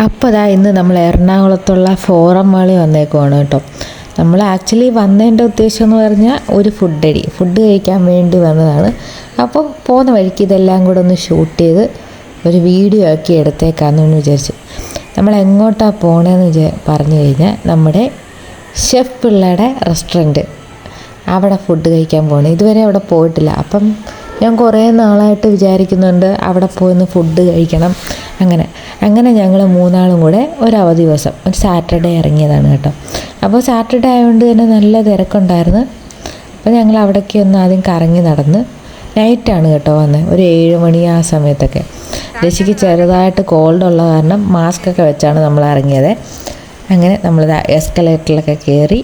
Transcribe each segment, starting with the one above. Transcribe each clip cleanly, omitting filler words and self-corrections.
അപ്പോൾ അതാ ഇന്ന് നമ്മൾ എറണാകുളത്തുള്ള ഫോറം മാളിൽ വന്നേക്കുവാണ് കേട്ടോ. നമ്മൾ ആക്ച്വലി വന്നതിൻ്റെ ഉദ്ദേശം എന്ന് പറഞ്ഞാൽ ഒരു ഫുഡ് കഴിക്കാൻ വേണ്ടി വന്നതാണ്. അപ്പോൾ പോകുന്ന വഴിക്ക് ഇതെല്ലാം കൂടെ ഒന്ന് ഷൂട്ട് ചെയ്ത് ഒരു വീഡിയോ ആക്കി എടുത്തേക്കാമെന്ന് വിചാരിച്ചു. നമ്മൾ എങ്ങോട്ടാണ് പോകണമെന്ന് പറഞ്ഞു കഴിഞ്ഞാൽ നമ്മുടെ ഷെഫ് പിള്ളയുടെ റെസ്റ്റോറൻറ്റ്, അവിടെ ഫുഡ് കഴിക്കാൻ പോകണം. ഇതുവരെ അവിടെ പോയിട്ടില്ല. അപ്പം ഞാൻ കുറേ നാളായിട്ട് വിചാരിക്കുന്നുണ്ട് അവിടെ പോയി ഫുഡ് കഴിക്കണം. അങ്ങനെ ഞങ്ങൾ മൂന്നാളും കൂടെ ഒരു അവധി ദിവസം ഒരു സാറ്റർഡേ ഇറങ്ങിയതാണ് കേട്ടോ. അപ്പോൾ സാറ്റർഡേ ആയതുകൊണ്ട് തന്നെ നല്ല തിരക്കുണ്ടായിരുന്നു. അപ്പോൾ ഞങ്ങൾ അവിടേക്ക് ഒന്ന് ആദ്യം കറങ്ങി നടന്ന് നൈറ്റാണ് കേട്ടോ വന്നത്, ഒരു 7 മണി ആ സമയത്തൊക്കെ. ഋഷിക്ക് ചെറുതായിട്ട് കോൾഡ് ഉള്ള കാരണം മാസ്കൊക്കെ വെച്ചാണ് നമ്മൾ ഇറങ്ങിയത്. അങ്ങനെ നമ്മൾ എസ്കലേറ്ററിലൊക്കെ കയറി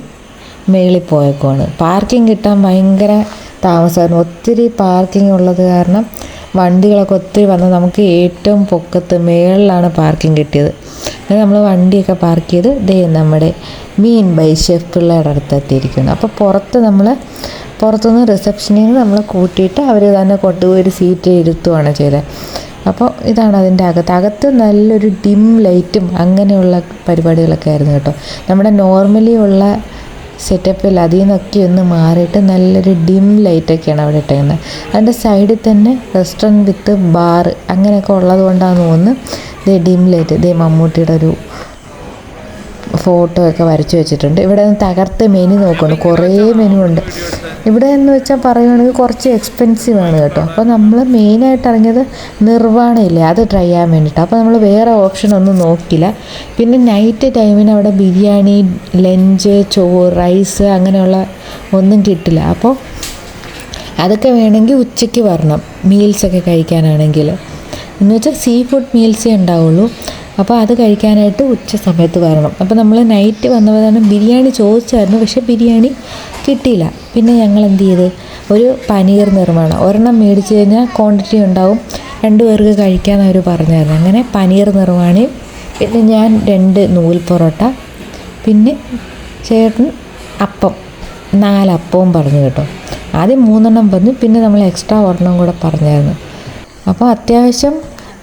മേളിൽ പോയേക്കുവാണ്. പാർക്കിംഗ് കിട്ടാൻ ഭയങ്കര താമസമായിരുന്നു. ഒത്തിരി പാർക്കിംഗ് ഉള്ളത് കാരണം വണ്ടികളൊക്കെ ഒത്തിരി വന്ന് നമുക്ക് ഏറ്റവും പൊക്കത്ത് മേളിലാണ് പാർക്കിംഗ് കിട്ടിയത്. അങ്ങനെ നമ്മൾ വണ്ടിയൊക്കെ പാർക്ക് ചെയ്ത് നമ്മുടെ മീൻ ബൈ ഷെഫ് പിള്ളയുടെ അടുത്ത് എത്തിയിരിക്കുന്നു. അപ്പോൾ പുറത്തുനിന്ന് റിസപ്ഷനിൽ നിന്ന് നമ്മൾ കൂട്ടിയിട്ട് അവർ തന്നെ കൊണ്ടുപോയി ഒരു സീറ്റ് ഇരുത്തുകയാണ് ചെയ്തത്. അപ്പോൾ ഇതാണ് അതിൻ്റെ അകത്ത് നല്ലൊരു ഡിം ലൈറ്റും അങ്ങനെയുള്ള പരിപാടികളൊക്കെ ആയിരുന്നു കേട്ടോ. നമ്മുടെ നോർമലി ഉള്ള സെറ്റപ്പിൽ അതിൽ നിന്നൊക്കെ ഒന്ന് മാറിയിട്ട് നല്ലൊരു ഡിം ലൈറ്റൊക്കെയാണ് അവിടെ ഇട്ടേക്കുന്നത്. അതിൻ്റെ സൈഡിൽ തന്നെ റെസ്റ്റോറൻറ്റ് വിത്ത് ബാർ അങ്ങനെയൊക്കെ ഉള്ളത് കൊണ്ടാണെന്ന് തോന്നുന്നു ഡിം ലൈറ്റ്. മമ്മൂട്ടിയുടെ ഒരു ഫോട്ടോ ഒക്കെ വരച്ച് വെച്ചിട്ടുണ്ട്. ഇവിടെ നിന്ന് തകർത്ത് മെനു നോക്കുന്നുണ്ട്, കുറേ മെനു ഉണ്ട്. ഇവിടെ എന്ന് വെച്ചാൽ പറയുകയാണെങ്കിൽ കുറച്ച് എക്സ്പെൻസീവ് ആണ് കേട്ടോ. അപ്പോൾ നമ്മൾ മെയിനായിട്ട് ഇറങ്ങിയത് നിർവ്വാണയില്ലേ, അത് ട്രൈ ചെയ്യാൻ വേണ്ടിയിട്ട്. അപ്പോൾ നമ്മൾ വേറെ ഓപ്ഷനൊന്നും നോക്കില്ല. പിന്നെ നൈറ്റ് ടൈമിന് അവിടെ ബിരിയാണി, ലഞ്ച്, ചോറ്, റൈസ് അങ്ങനെയുള്ള ഒന്നും കിട്ടില്ല. അപ്പോൾ അതൊക്കെ വേണമെങ്കിൽ ഉച്ചയ്ക്ക് വരണം, മീൽസൊക്കെ കഴിക്കാനാണെങ്കിൽ. എന്ന് വെച്ചാൽ സീ ഫുഡ് മീൽസേ ഉണ്ടാവുള്ളൂ. അപ്പോൾ അത് കഴിക്കാനായിട്ട് ഉച്ച സമയത്ത് വരണം. അപ്പോൾ നമ്മൾ നൈറ്റ് വന്നതാണ് ബിരിയാണി ചോദിച്ചായിരുന്നു, പക്ഷേ ബിരിയാണി കിട്ടിയില്ല. പിന്നെ ഞങ്ങൾ എന്ത് ചെയ്ത് ഒരു പനീർ നിർമ്മാണം ഒരെണ്ണം മേടിച്ച് കഴിഞ്ഞാൽ ക്വാണ്ടിറ്റി ഉണ്ടാവും, 2 പേർക്ക് കഴിക്കാമെന്ന് അവർ പറഞ്ഞായിരുന്നു. അങ്ങനെ പനീർ നിർമ്മാണിയും പിന്നെ ഞാൻ 2 നൂൽ പൊറോട്ട, പിന്നെ ചേട്ടൻ 4 അപ്പവും പറഞ്ഞു കേട്ടോ. ആദ്യം 3 എണ്ണം പറഞ്ഞു, പിന്നെ നമ്മൾ എക്സ്ട്രാ ഒരെണ്ണം കൂടെ പറഞ്ഞായിരുന്നു. അപ്പോൾ അത്യാവശ്യം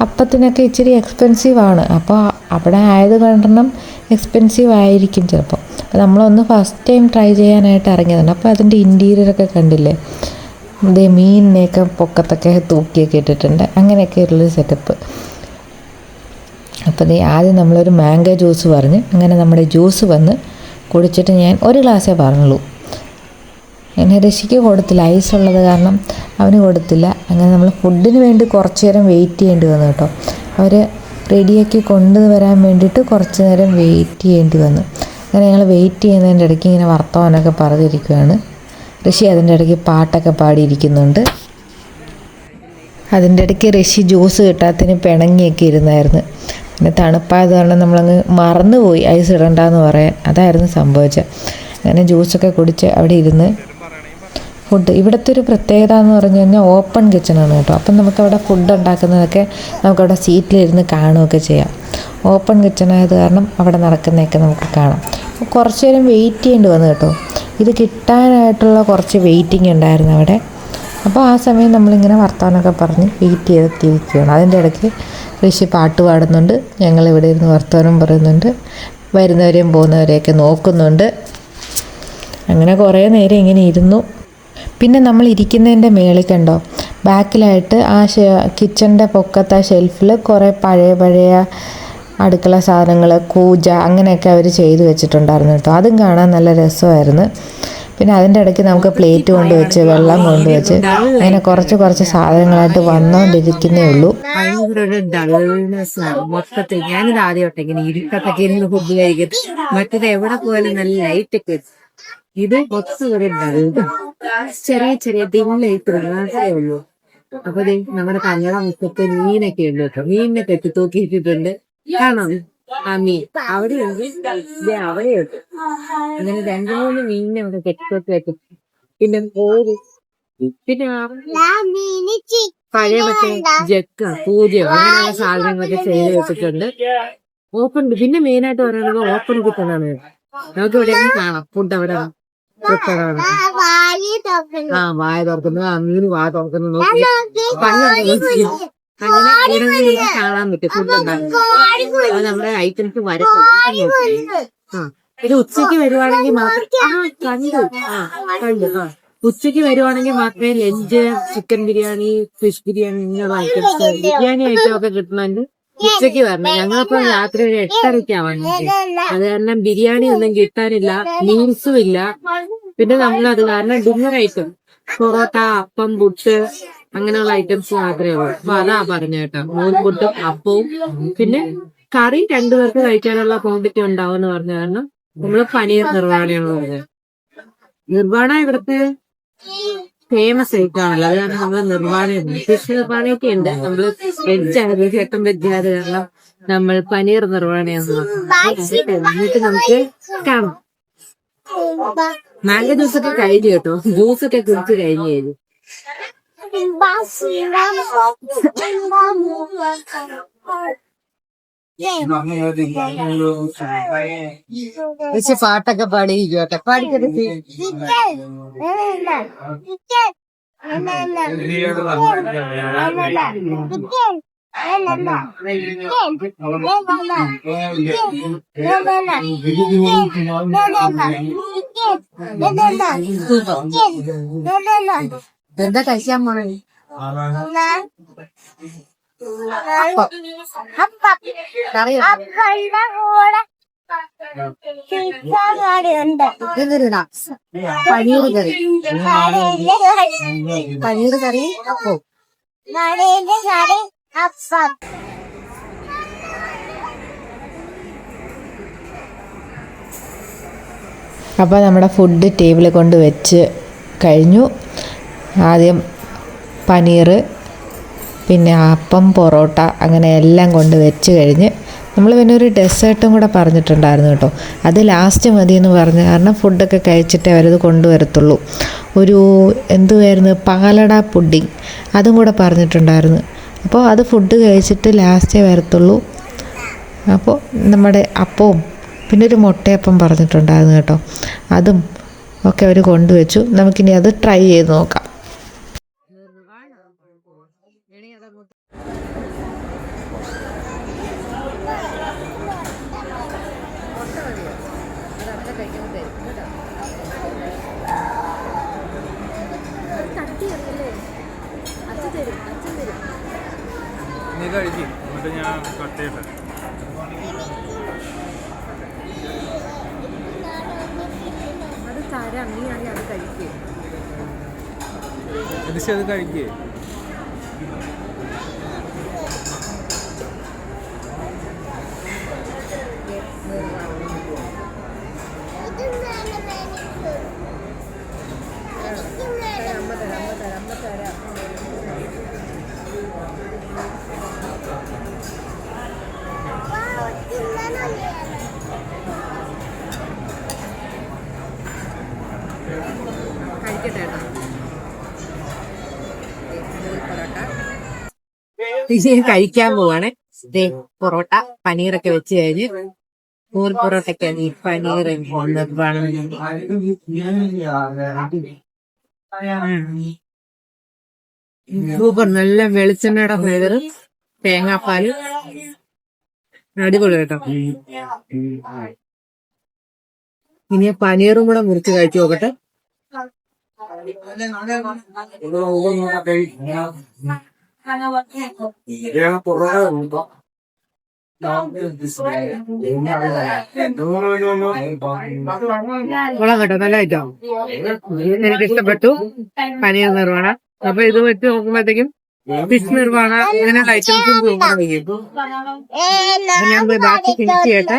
അപ്പത്തിനൊക്കെ ഇച്ചിരി എക്സ്പെൻസീവാണ്. അപ്പോൾ അവിടെ ആയത് കാരണം എക്സ്പെൻസീവ് ആയിരിക്കും ചിലപ്പോൾ. അപ്പോൾ നമ്മളൊന്ന് ഫസ്റ്റ് ടൈം ട്രൈ ചെയ്യാനായിട്ട് ഇറങ്ങിയതാണ്. അപ്പോൾ അതിൻ്റെ ഇൻറ്റീരിയറൊക്കെ കണ്ടില്ലേ, മീനിനെയൊക്കെ പൊക്കത്തൊക്കെ തൂക്കിയൊക്കെ ഇട്ടിട്ടുണ്ട്, അങ്ങനെയൊക്കെയുള്ളൊരു സെറ്റപ്പ്. അപ്പോൾ ആദ്യം നമ്മളൊരു മാംഗോ ജ്യൂസ് പറഞ്ഞ് അങ്ങനെ നമ്മുടെ ജ്യൂസ് വന്ന് കുടിച്ചിട്ട് ഞാൻ ഒരു ഗ്ലാസ്സേ പറഞ്ഞുള്ളൂ. എന്നെ ഋഷിക്ക് കൊടുത്തില്ല, ഐസ് ഉള്ളത് കാരണം അവന് കൊടുത്തില്ല. അങ്ങനെ നമ്മൾ ഫുഡിന് വേണ്ടി കുറച്ച് നേരം വെയിറ്റ് ചെയ്യേണ്ടി വന്നു കേട്ടോ. അവർ റെഡിയാക്കി കൊണ്ടുവരാൻ വേണ്ടിയിട്ട് കുറച്ച് നേരം വെയിറ്റ് ചെയ്യേണ്ടി വന്നു. അങ്ങനെ ഞങ്ങൾ വെയിറ്റ് ചെയ്യുന്നതിൻ്റെ ഇടയ്ക്ക് ഇങ്ങനെ വർത്തമാനമൊക്കെ പറഞ്ഞിരിക്കുകയാണ്. ഋഷി അതിൻ്റെ ഇടയ്ക്ക് പാട്ടൊക്കെ പാടിയിരിക്കുന്നുണ്ട്. അതിൻ്റെ ഇടയ്ക്ക് ഋഷി ജ്യൂസ് കിട്ടാത്തതിന് പിണങ്ങിയൊക്കെ ഇരുന്നായിരുന്നു. പിന്നെ തണുപ്പായത് കാരണം നമ്മളങ്ങ് മറന്നുപോയി ഐസ് ഇടണ്ടെന്ന് പറയാൻ. അതായിരുന്നു സംഭവിച്ചത്. അങ്ങനെ ജ്യൂസൊക്കെ കുടിച്ച് അവിടെ ഇരുന്ന് ഫുഡ്. ഇവിടുത്തെ ഒരു പ്രത്യേകത എന്ന് പറഞ്ഞു കഴിഞ്ഞാൽ ഓപ്പൺ കിച്ചണാണ് കേട്ടോ. അപ്പം നമുക്കവിടെ ഫുഡ് ഉണ്ടാക്കുന്നതൊക്കെ നമുക്കവിടെ സീറ്റിലിരുന്ന് കാണുകയൊക്കെ ചെയ്യാം. ഓപ്പൺ കിച്ചണായത് കാരണം അവിടെ നടക്കുന്നതൊക്കെ നമുക്ക് കാണാം. അപ്പോൾ കുറച്ച് നേരം വെയിറ്റ് ചെയ്യേണ്ടി വന്നു കേട്ടോ. ഇത് കിട്ടാനായിട്ടുള്ള കുറച്ച് വെയിറ്റിംഗ് ഉണ്ടായിരുന്നു അവിടെ. അപ്പോൾ ആ സമയം നമ്മളിങ്ങനെ വർത്തമാനമൊക്കെ പറഞ്ഞ് വെയിറ്റ് ചെയ്തിരിക്കുകയാണ്. അതിൻ്റെ ഇടയ്ക്ക് ഋഷി പാട്ട് പാടുന്നുണ്ട്, ഞങ്ങളിവിടെ ഇരുന്ന് വർത്തമാനം പറയുന്നുണ്ട്, വരുന്നവരെയും പോകുന്നവരെയൊക്കെ നോക്കുന്നുണ്ട്. അങ്ങനെ കുറേ നേരം ഇങ്ങനെ ഇരുന്നു. പിന്നെ നമ്മൾ ഇരിക്കുന്നതിൻ്റെ മേളിൽ കണ്ടോ, ബാക്കിലായിട്ട് ആ കിച്ചണിൻ്റെ പൊക്കത്തെ ഷെൽഫിൽ കുറേ പഴയ അടുക്കള സാധനങ്ങൾ, കൂജ അങ്ങനെയൊക്കെ അവർ ചെയ്ത് വെച്ചിട്ടുണ്ടായിരുന്നു കേട്ടോ. അതും കാണാൻ നല്ല രസമായിരുന്നു. പിന്നെ അതിൻ്റെ ഇടയ്ക്ക് നമുക്ക് പ്ലേറ്റ് കൊണ്ടുവച്ച് വെള്ളം കൊണ്ടുവച്ച് അങ്ങനെ കുറച്ച് സാധനങ്ങളായിട്ട് വന്നുകൊണ്ടിരിക്കുന്നേ ഉള്ളൂ. മൊത്തത്തിൽ ഞാനിത് ആദ്യമായിട്ട് ഇങ്ങനെ ഇരുട്ടത്തൊക്കെ ഇരുന്ന് ഫുഡ് കഴിക്കട്ടെ. മറ്റേത് എവിടെ പോയാലും നല്ല ലൈറ്റൊക്കെ. ഇത് മൊത്തം ഒരു ചെറിയ ഡിമ്മായിട്ട് മാത്രമേ ഉള്ളൂ. അപ്പൊ നമ്മുടെ കല്യാണ മുറ്റത്ത് മീനൊക്കെ ഉണ്ട് കേട്ടോ. മീനിനെ കെട്ടി തൂക്കിയിട്ടിട്ടുണ്ട്, കാണാം. ആ മീൻ അവിടെയുണ്ട്, അവിടെയുണ്ട്. അങ്ങനെ 2-3 മീനിനെ അവിടെ കെട്ടിത്തൊക്കെ വെക്കും. പിന്നെ പിന്നെ പഴയ മറ്റേ ജക്ക, പൂജയോ അങ്ങനെയുള്ള സാധനങ്ങളൊക്കെ ചെയ്ത് വെച്ചിട്ടുണ്ട്. ഓപ്പൺ. പിന്നെ മെയിനായിട്ട് പറയുന്നത് ഓപ്പൺ കിച്ചണാണ്. നമുക്ക് ഇവിടെ കാണാം ഫുഡ് അവിടെ വായ തുറക്കുന്നു, മീന് വായ തുറക്കുന്നു നോക്കി അങ്ങനെ ഇവിടെ നിന്ന് കാണാൻ പറ്റും ഫുഡ് ഉണ്ടാകും. അത് നമ്മുടെ ഐറ്റംസ് വരട്ടെ. ആ ഇത് ഉച്ചയ്ക്ക് വരുവാണെങ്കിൽ മാത്രം കണ്ടു. ഉച്ചയ്ക്ക് വരുവാണെങ്കിൽ മാത്രമേ lunch, chicken biryani, fish biryani ഇങ്ങനെയുള്ള ഐറ്റംസ്, ബിരിയാണി ഐറ്റം ഒക്കെ കിട്ടണമെങ്കിൽ ഉച്ചയ്ക്ക് വരണം. ഞങ്ങളിപ്പോ രാത്രി ഒരു 8:30 അത് കാരണം ബിരിയാണി ഒന്നും കിട്ടാനില്ല, മീൽസും ഇല്ല. പിന്നെ നമ്മളത് കാരണം ഡിന്നർ ഐറ്റം പൊറോട്ട, അപ്പം, പുട്ട് അങ്ങനെയുള്ള ഐറ്റംസ് മാത്രമേ ഉള്ളൂ. അപ്പൊ അതാ പറഞ്ഞ കേട്ടോ, നൂൽപുട്ടും അപ്പവും പിന്നെ കറി രണ്ടുപേർക്ക് കഴിക്കാനുള്ള ക്വാണ്ടിറ്റി ഉണ്ടാവും എന്ന് പറഞ്ഞ കാരണം നമ്മള് പനീർ നിർവാണയാണ് പറഞ്ഞത്. നിർവാണ ഇവിടുത്തെ ഫേമസ് ഐറ്റാണല്ലോ, അത് കാരണം നമ്മള് നിർവാണയുണ്ട്. ഫിഷ് നിർവാണയൊക്കെ ഉണ്ട്. നമ്മള് വെജ് ആണ്, ചേട്ടൻ വെജ് ആയത് കാരണം നമ്മൾ പനീർ നിർവാണയാന്ന് പറഞ്ഞു. എന്നിട്ട് നമുക്ക് കാണാം. മാംഗോ ജ്യൂസൊക്കെ കഴിഞ്ഞു കേട്ടോ, ജ്യൂസൊക്കെ കുടിച്ച് കഴിഞ്ഞു. പക്ഷെ പാട്ടൊക്കെ പാടിയിരിക്കട്ടെ, പാടിക്കട്ടെ. എന്താ കഴിക്കാൻ പോണേ? പനീർ കറി, പനീർ കറി, അപ്പം. അപ്പോൾ നമ്മുടെ ഫുഡ് ടേബിളിൽ കൊണ്ട് വെച്ച് കഴിഞ്ഞു. ആദ്യം പനീർ, പിന്നെ അപ്പം, പൊറോട്ട, അങ്ങനെ എല്ലാം കൊണ്ട് വെച്ച് കഴിഞ്ഞ് നമ്മൾ പിന്നെ ഒരു ഡെസേർട്ടും കൂടെ പറഞ്ഞിട്ടുണ്ടായിരുന്നു കേട്ടോ. അത് ലാസ്റ്റ് മതിയെന്ന് പറഞ്ഞ കാരണം ഫുഡൊക്കെ കഴിച്ചിട്ടേ അവരത് കൊണ്ടുവരത്തുള്ളൂ. ഒരു എന്തുവായിരുന്നു, പാലട പുഡിങ്, അതും കൂടെ പറഞ്ഞിട്ടുണ്ടായിരുന്നു. അപ്പോൾ അത് ഫുഡ് കഴിച്ചിട്ട് ലാസ്റ്റേ വരത്തുള്ളൂ. അപ്പോൾ നമ്മുടെ അപ്പവും പിന്നെ ഒരു മുട്ടയപ്പം പറഞ്ഞിട്ടുണ്ടായിരുന്നു കേട്ടോ, അതും ഒക്കെ അവർ കൊണ്ടുവച്ചു. നമുക്കിനി അത് ട്രൈ ചെയ്ത് നോക്കാം. നീ കഴിക്കും, എന്നിട്ട് ഞാൻ കട്ട് ചെയ്യട്ടെ. അത് തരാം, നീ ആണെങ്കിൽ അത് കഴിക്കേ. അത് കഴിക്കേ. കഴിക്കാൻ പോവാണ്. പൊറോട്ട, പനീറൊക്കെ വെച്ച് കഴിഞ്ഞ് നൂൽ പൊറോട്ടൊക്കെ പനീർ സൂപ്പർ. നല്ല വെളിച്ചെണ്ണയുടെ ഫ്ലേവർ, തേങ്ങാപ്പാല്, അടിപൊളി കേട്ടോ. ഇനി പനീറും കൂടെ മുറിച്ച് കഴിച്ചു നോക്കട്ടെ. കൊള്ളാം കേട്ടോ, നല്ല ഐറ്റം, എനിക്ക് ഇഷ്ടപ്പെട്ടു. പനീർ നിർവാണ. അപ്പൊ ഇത് വെച്ച് നോക്കുമ്പോഴത്തേക്കും ഫിഷ് നിർവാണ ഇങ്ങനെയുള്ള ഐറ്റംസും ഞാൻ ബാക്കി ഫിനിഷ് ചെയ്യട്ടെ.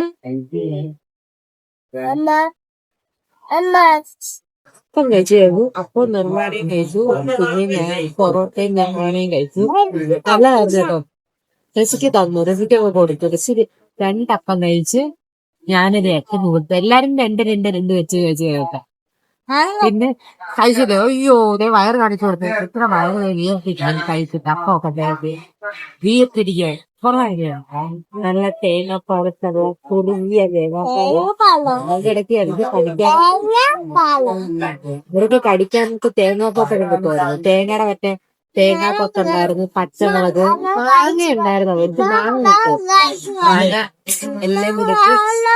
അപ്പം കഴിച്ചു കഴിഞ്ഞു. അപ്പം നിർവാണയും കഴിച്ചു, പിന്നെ ഞാൻ പൊറോട്ടയും നിർവാണയും കഴിച്ചു. നല്ലതായിരുന്നു കേട്ടോ. റെസിക്ക് തന്നു, റെസിക്ക് ഒക്കെ കൊടുത്തു. റെസിക്ക് 2 അപ്പം കഴിച്ച് ഞാനൊരു 8 കൊടുത്തു. എല്ലാരും 2 വെച്ച് കഴിച്ച് കേൾക്കാം. പിന്നെ കഴിച്ചില്ലേ, അയ്യോ ദേ വയറ് കാണിച്ചു കൊടുത്തു. എത്ര വയറ് വീർത്തിട്ടാണ് കഴിച്ചിട്ട് അപ്പൊക്കെ വീർത്തിരിക്കുക. നല്ല തേങ്ങാപ്പാടത്തത് കുടുങ്ങിയ ഇടയ്ക്ക് ഇവർക്ക് കടിക്കാനൊക്കെ തേങ്ങാപ്പാട്ടൊക്കെ കിട്ടുമായിരുന്നു. തേങ്ങയുടെ മറ്റേ തേങ്ങാ കൊത്തുണ്ടായിരുന്നു, പച്ചമുളക്, മാങ്ങ ഉണ്ടായിരുന്നു, വെച്ച് മാങ്ങ എല്ലാം കൂടി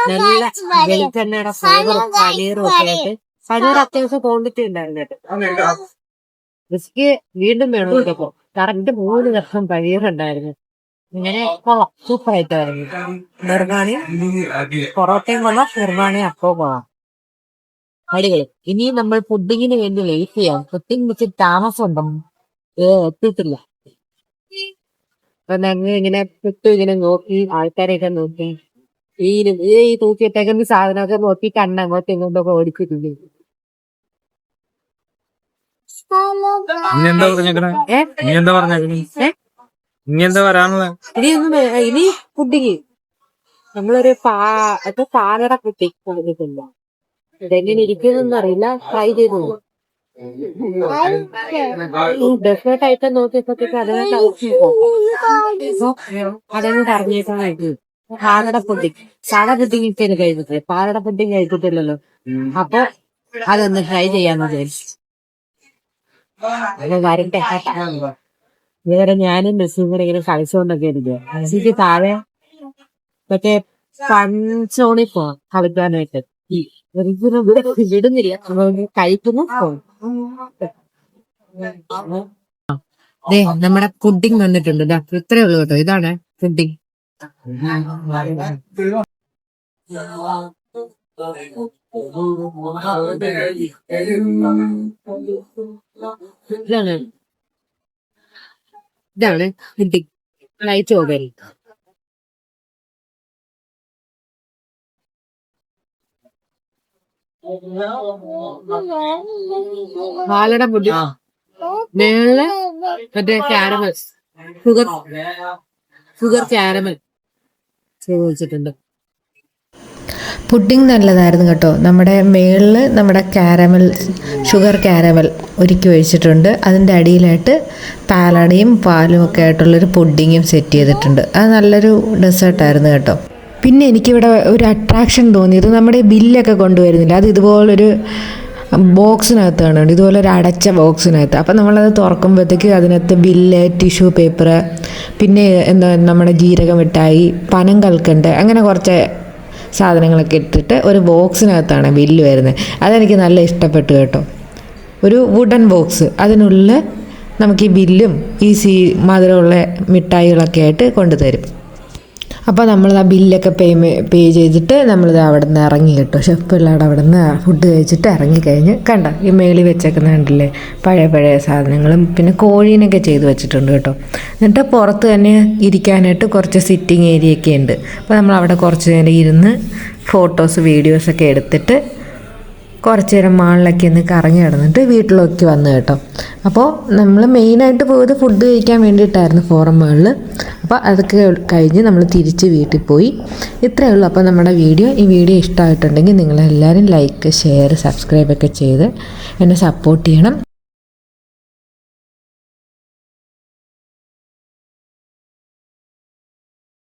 നല്ല വെളിച്ചെണ്ണയുടെ ഫ്ലേവറും പനീറും ഒക്കെ ആയിട്ട്. പനീർ അത്യാവശ്യം ക്വാണ്ടിറ്റി ഉണ്ടായിരുന്നു കേട്ടോ. റിസ്ക് വീണ്ടും വേണം ഇതൊക്കെ. കറക്റ്റ് 3 ലക്ഷം പനീറുണ്ടായിരുന്നു. ഇങ്ങനെ കൊള്ളാം, സൂപ്പർ ആയിട്ടായിരുന്നു. നിർവാണി പൊറോട്ടയും കൊള്ളാം, നിർവാണി അപ്പവും കൊള്ളാം, അടിപൊളി. ഇനി നമ്മൾ പുഡിങ്ങിന് വേണ്ടി വെയിറ്റ് ചെയ്യാം. പുഡിങ് വെച്ച് താമസം ഉണ്ടോ എത്തിയിട്ടില്ല. അപ്പൊ ഞങ്ങൾ ഇങ്ങനെ പുട്ട് ഇങ്ങനെ നോക്കി, ആൾക്കാരെയൊക്കെ നോക്കി, ഈ തൂക്കിയിട്ടേക്കുന്ന സാധനമൊക്കെ നോക്കി കണ്ണങ്ങോട്ടും ഇങ്ങോട്ടൊക്കെ ഓടിച്ചിട്ടുണ്ട്. ഇനി എന്താ പറഞ്ഞേക്കണേ? ഇനി എന്താ പറഞ്ഞേക്കണേ? ഇനി എന്താ വരാനുള്ള? ഇനി പുഡിങ് നമ്മളൊരു പാലട പുഡിങ് പറഞ്ഞിട്ടില്ല. ഇതെങ്ങനെ ഇരിക്കുന്നൊന്നും അറിയില്ല, ട്രൈ ചെയ്തു. ഡെസേർട്ട് ഐറ്റം നോക്കിയപ്പോഴത്തേക്ക് അതൊന്നും പറഞ്ഞേക്കാനായിട്ട് പാലട പുഡിങ്, സാധാ പുഡിങ് ഇട്ടേന് കഴിച്ചിട്ടില്ല, പാലട പുഡിങ് കഴിച്ചിട്ടില്ലല്ലോ. അപ്പൊ അതൊന്ന് ട്രൈ ചെയ്യാന്ന് വിചാരിച്ചു. വരട്ടെ. ഇതുവരെ ഞാനും മെസ്സിയും കൂടെ ഇങ്ങനെ കളിച്ചുകൊണ്ടൊക്കെ ഇരിക്കുക. മെസ്സിക്ക് താഴെ മറ്റേ പഞ്ചോണി പോവാം കളിക്കാനായിട്ട്. ഒരിക്കലും വിടുന്നില്ല, കഴിക്കുന്നു. നമ്മുടെ പുഡിങ് വന്നിട്ടുണ്ട്. ഇത്രേ ഉള്ളൂ കേട്ടോ, ഇതാണ് പുഡിങ്. ഇതാണ് പുഡിങ്. Light oven. പാലട പുഡിങ് മേളില് മറ്റേ കാരമൽ, ഷുഗർ കാരമൽ ചെയ്ത് വെച്ചിട്ടുണ്ട്. പുഡിങ് നല്ലതായിരുന്നു കേട്ടോ. നമ്മുടെ മേളിൽ നമ്മുടെ ഷുഗർ കാരമൽ ഒരുക്കി വെച്ചിട്ടുണ്ട്. അതിൻ്റെ അടിയിലായിട്ട് പാലടയും പാലും ഒക്കെ ആയിട്ടുള്ളൊരു പുഡിങ്ങും സെറ്റ് ചെയ്തിട്ടുണ്ട്. അത് നല്ലൊരു ഡെസേർട്ടായിരുന്നു കേട്ടോ. പിന്നെ എനിക്കിവിടെ ഒരു അട്രാക്ഷൻ തോന്നിയത് നമ്മുടെ ബില്ലൊക്കെ കൊണ്ടുവരുന്നില്ല, അത് ഇതുപോലൊരു ബോക്സിനകത്ത് കാണുന്നുണ്ട്, ഇതുപോലെ ഒരു അടച്ച ബോക്സിനകത്ത്. അപ്പം നമ്മളത് തുറക്കുമ്പോഴത്തേക്ക് അതിനകത്ത് ബില്ല്, ടിഷ്യൂ പേപ്പർ, പിന്നെ എന്താ നമ്മുടെ ജീരക മിഠായി, പനം കൽക്കണ്ട്, അങ്ങനെ കുറച്ച് സാധനങ്ങളൊക്കെ ഇട്ടിട്ട് ഒരു ബോക്സിനകത്താണ് ബില്ല് വരുന്നത്. അതെനിക്ക് നല്ല ഇഷ്ടപ്പെട്ടു കേട്ടോ. ഒരു വുഡൻ ബോക്സ്, അതിനുള്ളിൽ നമുക്ക് ഈ ബില്ലും ഈ മധുരമുള്ള മിഠായികളൊക്കെ ആയിട്ട് കൊണ്ടുതരും. അപ്പോൾ നമ്മൾ ആ ബില്ലൊക്കെ പേ ചെയ്തിട്ട് നമ്മളിത് അവിടെ നിന്ന് ഇറങ്ങി കേട്ടോ. ഷെഫ് പിള്ളേടെ അവിടെ നിന്ന് ഫുഡ് കഴിച്ചിട്ട് ഇറങ്ങിക്കഴിഞ്ഞ് കണ്ട ഈ മേളി വെച്ചേക്കുന്ന കണ്ടില്ലേ, പഴയ സാധനങ്ങളും പിന്നെ കോഴീനൊക്കെ ചെയ്ത് വെച്ചിട്ടുണ്ട് കേട്ടോ. എന്നിട്ട് പുറത്ത് തന്നെ ഇരിക്കാനായിട്ട് കുറച്ച് സിറ്റിംഗ് ഏരിയയൊക്കെ ഉണ്ട്. അപ്പോൾ നമ്മൾ അവിടെ കുറച്ച് നേരം ഇരുന്ന് ഫോട്ടോസ് വീഡിയോസൊക്കെ എടുത്തിട്ട് കുറച്ച് നേരം മാളിലൊക്കെ ഒന്ന് കറങ്ങി നടന്നിട്ട് വീട്ടിലൊക്കെ വന്നു കേട്ടോ. അപ്പോൾ നമ്മൾ മെയിനായിട്ട് പോയത് ഫുഡ് കഴിക്കാൻ വേണ്ടിയിട്ടായിരുന്നു ഫോറം മാളിൽ. അപ്പോൾ അതൊക്കെ കഴിഞ്ഞ് നമ്മൾ തിരിച്ച് വീട്ടിൽ പോയി. ഇത്രയേ ഉള്ളൂ. അപ്പോൾ നമ്മുടെ ഈ വീഡിയോ ഇഷ്ടമായിട്ടുണ്ടെങ്കിൽ നിങ്ങളെല്ലാവരും ലൈക്ക്, ഷെയർ, സബ്സ്ക്രൈബൊക്കെ ചെയ്ത് എന്നെ സപ്പോർട്ട് ചെയ്യണം.